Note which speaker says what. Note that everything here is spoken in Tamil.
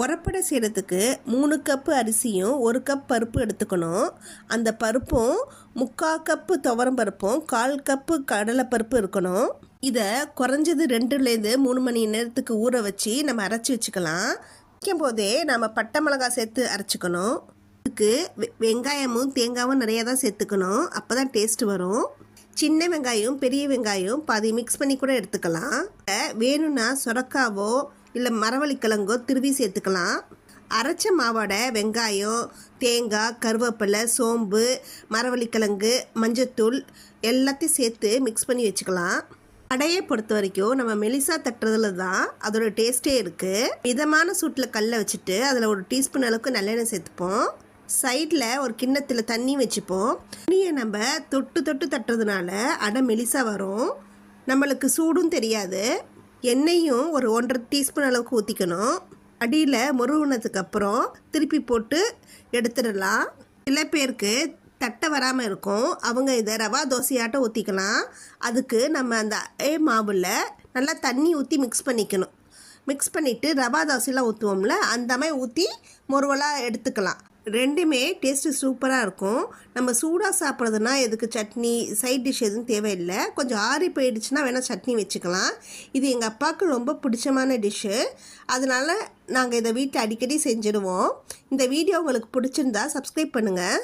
Speaker 1: உரப்படை செய்கிறதுக்கு 3 கப்பு அரிசியும் 1 கப் பருப்பு எடுத்துக்கணும். அந்த பருப்பும் 3/4 கப்பு துவரம் பருப்பும் 1/4 கப்பு கடலைப்பருப்பு இருக்கணும். இதை குறைஞ்சது 2லேருந்து 3 மணி நேரத்துக்கு ஊற வச்சு நம்ம அரைச்சி வச்சுக்கலாம். வைக்கும் போதே நம்ம பட்டை மிளகாய் சேர்த்து அரைச்சிக்கணும். இதுக்கு வெங்காயமும் தேங்காயும் நிறையா தான் சேர்த்துக்கணும். அப்போ தான் டேஸ்ட் வரும். சின்ன வெங்காயம் பெரிய வெங்காயம் பாதி மிக்ஸ் பண்ணி கூட எடுத்துக்கலாம். வேணும்னா சுரக்காவோ இல்லை மரவள்ளிக்கிழங்கோ திருவி சேர்த்துக்கலாம். அரைச்ச மாவோட வெங்காயம் தேங்காய் கருவேப்பிலை சோம்பு மரவள்ளிக்கிழங்கு மஞ்சத்தூள் எல்லாத்தையும் சேர்த்து மிக்ஸ் பண்ணி வச்சுக்கலாம். அடையை பொறுத்த வரைக்கும் நம்ம மெலிசா தட்டுறதுல தான் அதோட டேஸ்ட்டே இருக்குது. மிதமான சூட்டில் கல்லை வச்சுட்டு அதில் 1 டீஸ்பூன் அளவுக்கு நல்லெண்ணெய் சேர்த்துப்போம். சைடில் ஒரு கிண்ணத்தில் தண்ணி வச்சுப்போம். தண்ணியை நம்ம தொட்டு தொட்டு தட்டுறதுனால அடை மெலிசாக வரும். நம்மளுக்கு சூடும் தெரியாது. எண்ணெயும் ஒரு 1.5 டீஸ்பூன் அளவுக்கு ஊற்றிக்கணும். அடியில் முருகுனதுக்கு அப்புறம் திருப்பி போட்டு எடுத்துடலாம். சில பேருக்கு தட்டை வராமல் இருக்கும். அவங்க இதை ரவா தோசையாட்டம் ஊற்றிக்கலாம். அதுக்கு நம்ம அந்த மாவில் நல்லா தண்ணி ஊற்றி மிக்ஸ் பண்ணிக்கணும். மிக்ஸ் பண்ணிவிட்டு ரவா தோசையெலாம் ஊற்றுவோம்ல அந்த மாதிரி ஊற்றி முருவலாக எடுத்துக்கலாம். ரெண்டுமே டேஸ்ட்டு சூப்பராக இருக்கும். நம்ம சூடாக சாப்பிட்றதுனா எதுக்கு சட்னி சைட் டிஷ் எதுவும் தேவையில்லை. கொஞ்சம் ஆறி போயிடுச்சுன்னா வேணால் சட்னி வச்சுக்கலாம். இது எங்கள் அப்பாவுக்கு ரொம்ப பிடிச்சமான டிஷ்ஷு. அதனால் நாங்கள் இதை வீட்டில் அடிக்கடி செஞ்சுடுவோம். இந்த வீடியோ உங்களுக்கு பிடிச்சிருந்தா சப்ஸ்கிரைப் பண்ணுங்கள்.